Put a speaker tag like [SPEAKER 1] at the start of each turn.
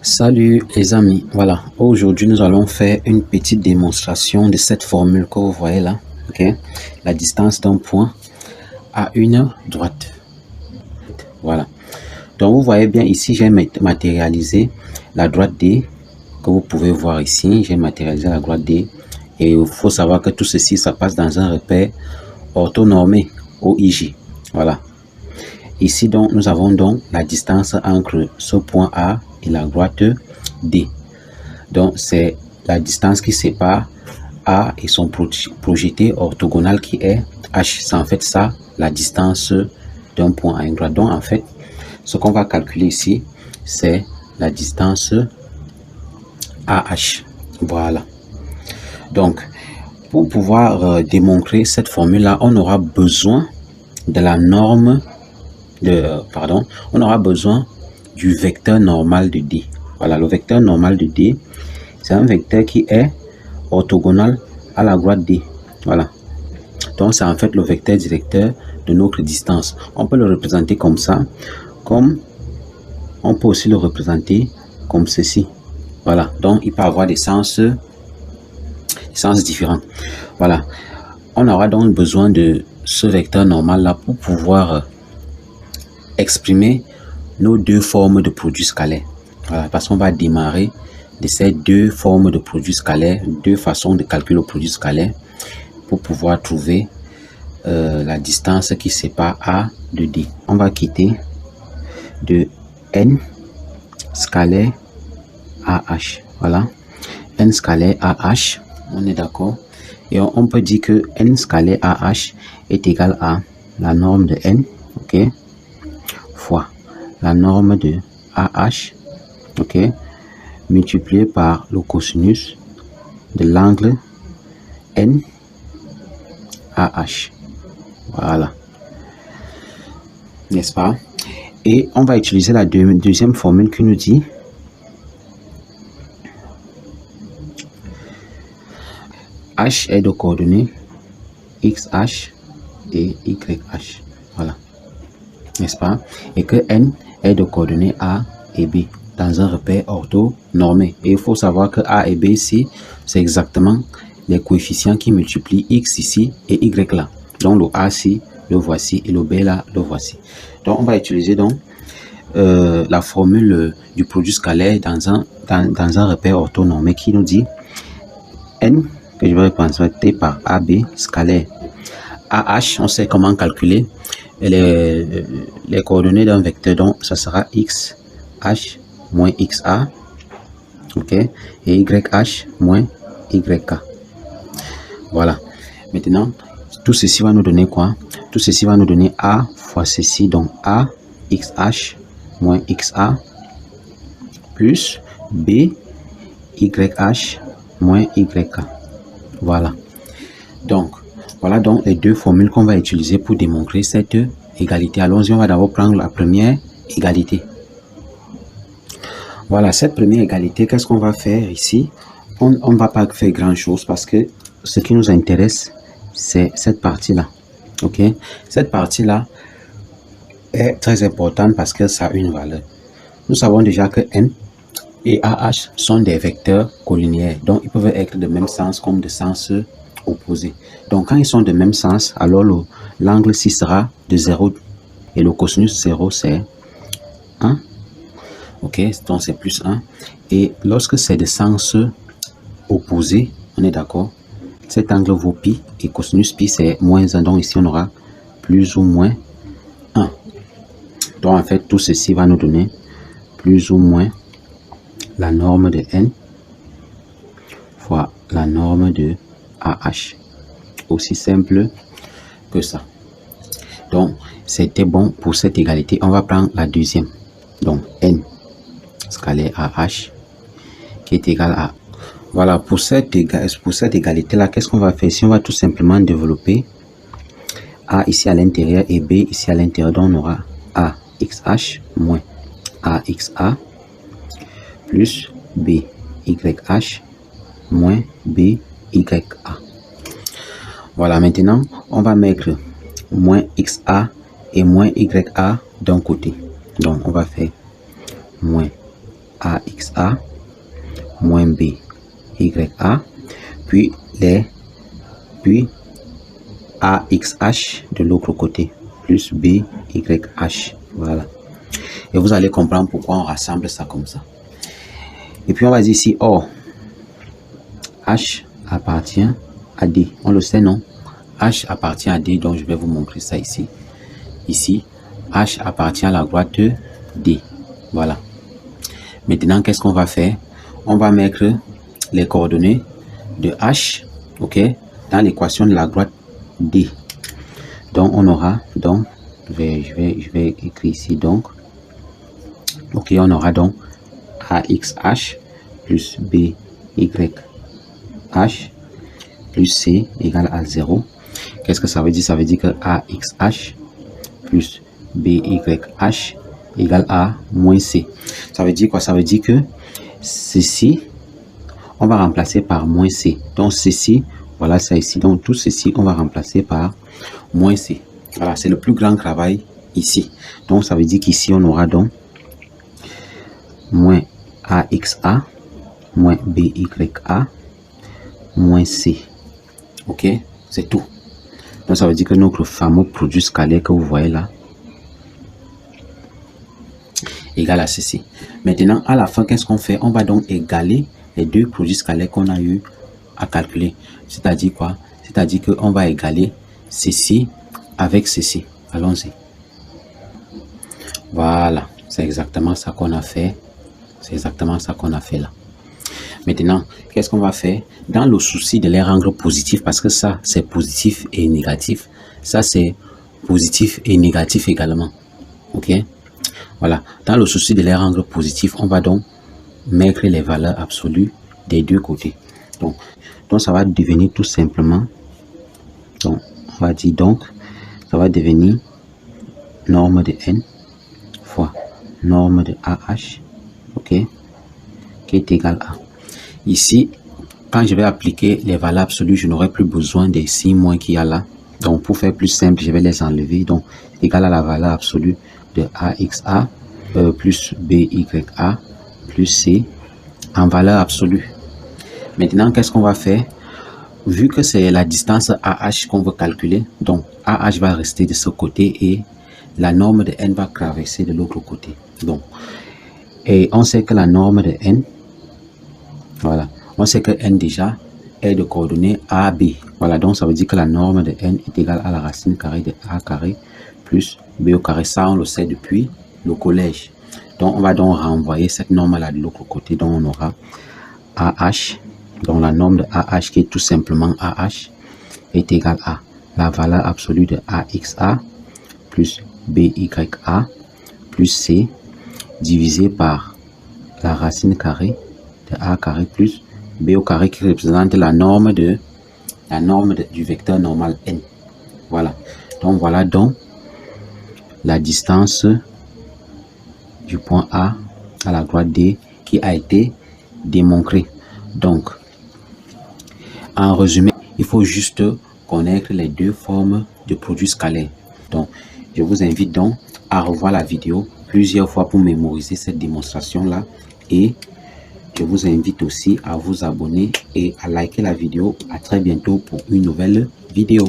[SPEAKER 1] Salut les amis, voilà, aujourd'hui nous allons faire une petite démonstration de cette formule que vous voyez là, ok, la distance d'un point à une droite, voilà. Donc vous voyez bien ici, j'ai matérialisé la droite D, que vous pouvez voir ici, j'ai matérialisé la droite D, et il faut savoir que tout ceci, ça passe dans un repère orthonormé, OIJ, voilà. Ici donc, nous avons donc la distance entre ce point A et la droite D. Donc, c'est la distance qui sépare A et son projeté orthogonal qui est H. C'est en fait ça, la distance d'un point à une droite. Donc, en fait, ce qu'on va calculer ici, c'est la distance AH. Voilà. Donc, pour pouvoir démontrer cette formule-là, on aura besoin de la norme on aura besoin du vecteur normal de D. Voilà, le vecteur normal de D, c'est un vecteur qui est orthogonal à la droite D. Voilà. Donc, c'est en fait le vecteur directeur de notre distance. On peut le représenter comme ça, comme on peut aussi le représenter comme ceci. Voilà. Donc, il peut avoir des sens différents. Voilà. On aura donc besoin de ce vecteur normal-là pour pouvoir exprimer nos deux formes de produits scalaires. Voilà, parce qu'on va démarrer de ces deux formes de produits scalaires, deux façons de calculer le produit scalaire pour pouvoir trouver la distance qui sépare A de D. On va quitter de N scalaire AH. Voilà, N scalaire AH, on est d'accord. Et on peut dire que N scalaire AH est égal à la norme de N, ok, fois la norme de AH, ok, multiplié par le cosinus de l'angle N AH. Voilà, n'est-ce pas? Et on va utiliser la deuxième formule qui nous dit H est de coordonnées XH et YH. Voilà, n'est-ce pas? Et que N est de coordonnées A et B dans un repère orthonormé. Et il faut savoir que A et B ici, c'est exactement les coefficients qui multiplient X ici et Y là. Donc le A ici, le voici, et le B là, le voici. Donc on va utiliser donc la formule du produit scalaire dans un repère orthonormé qui nous dit N, que je vais représenter par AB scalaire. AH, on sait comment calculer les coordonnées d'un vecteur, donc ça sera x h moins xa, ok, et YH moins YK. Voilà. Maintenant, tout ceci va nous donner quoi? Tout ceci va nous donner A fois ceci, donc A XH moins XA plus B YH moins YK. Voilà. Donc, voilà donc les deux formules qu'on va utiliser pour démontrer cette égalité. Allons-y, on va d'abord prendre la première égalité. Voilà, cette première égalité, qu'est-ce qu'on va faire ici? On ne va pas faire grand-chose parce que ce qui nous intéresse, c'est cette partie-là. Ok? Cette partie-là est très importante parce que ça a une valeur. Nous savons déjà que N et AH sont des vecteurs collinéaires. Donc, ils peuvent être de même sens comme de sens opposés. Donc, quand ils sont de même sens, alors l'angle ici sera de 0 et le cosinus 0, c'est 1. Ok, donc c'est plus 1. Et lorsque c'est de sens opposé, on est d'accord, cet angle vaut pi et cosinus pi c'est moins 1. Donc ici on aura plus ou moins 1. Donc en fait tout ceci va nous donner plus ou moins la norme de N fois la norme de AH. Aussi simple que ça. Donc c'était bon pour cette égalité. On va prendre la deuxième. Donc N scalaire AH qui est égal à... Voilà, pour cette égalité là, qu'est-ce qu'on va faire ici? On va tout simplement développer A ici à l'intérieur et B ici à l'intérieur. Donc on aura AXH moins AXA plus BYH moins BYA. Voilà, maintenant on va mettre moins XA et moins YA d'un côté. Donc on va faire moins AXA moins BYA, puis AXH de l'autre côté, plus BYH. Voilà. Et vous allez comprendre pourquoi on rassemble ça comme ça. Et puis on va dire ici, or, H appartient à D. On le sait, non? H appartient à D, donc je vais vous montrer ça ici. Ici, H appartient à la droite de D. Voilà. Maintenant, qu'est-ce qu'on va faire? On va mettre les coordonnées de H, ok, dans l'équation de la droite D. Donc, on aura, donc, je vais écrire ici, donc, ok, on aura donc AXH plus BYH plus C égale à 0. Qu'est-ce que ça veut dire? Ça veut dire que AXH plus BYH égale à moins C. Ça veut dire quoi? Ça veut dire que ceci, on va remplacer par moins C. Donc ceci, voilà ça ici. Donc tout ceci, on va remplacer par moins C. Voilà, c'est le plus grand travail ici. Donc ça veut dire qu'ici, on aura donc moins AXA moins BYA moins C. Ok, c'est tout. Donc ça veut dire que notre fameux produit scalaire que vous voyez là égale à ceci. Maintenant, à la fin, qu'est-ce qu'on fait? On va donc égaler les deux produits scalaires qu'on a eu à calculer. C'est-à-dire quoi? C'est-à-dire qu'on va égaler ceci avec ceci. Allons-y. Voilà, c'est exactement ça qu'on a fait. C'est exactement ça qu'on a fait là. Maintenant, qu'est-ce qu'on va faire? Dans le souci de les rendre positifs, parce que ça, c'est positif et négatif. Ça, c'est positif et négatif également. Ok? Voilà. Dans le souci de les rendre positifs, on va donc mettre les valeurs absolues des deux côtés. Donc ça va devenir tout simplement, donc, on va dire donc, ça va devenir norme de n fois norme de AH, ok, qui est égal à. Ici, quand je vais appliquer les valeurs absolues, je n'aurai plus besoin des 6 moins qu'il y a là. Donc, pour faire plus simple, je vais les enlever. Donc, égal à la valeur absolue de AXA plus BYA plus C en valeur absolue. Maintenant, qu'est-ce qu'on va faire? Vu que c'est la distance AH qu'on veut calculer, donc AH va rester de ce côté et la norme de n va traverser de l'autre côté. Donc, et on sait que la norme de n, voilà, on sait que n déjà est de coordonnées AB. Voilà, donc ça veut dire que la norme de n est égale à la racine carrée de A carré plus B au carré. Ça, on le sait depuis le collège. Donc, on va donc renvoyer cette norme-là de l'autre côté. Donc, on aura AH, donc la norme de AH qui est tout simplement AH est égale à la valeur absolue de AXA plus BYA plus C divisé par la racine carrée de A carré plus B au carré qui représente la norme du vecteur normal n. Voilà. Donc voilà donc la distance du point A à la droite D qui a été démontrée. Donc en résumé, il faut juste connaître les deux formes de produits scalaires. Donc je vous invite donc à revoir la vidéo plusieurs fois pour mémoriser cette démonstration là, et je vous invite aussi à vous abonner et à liker la vidéo. À très bientôt pour une nouvelle vidéo.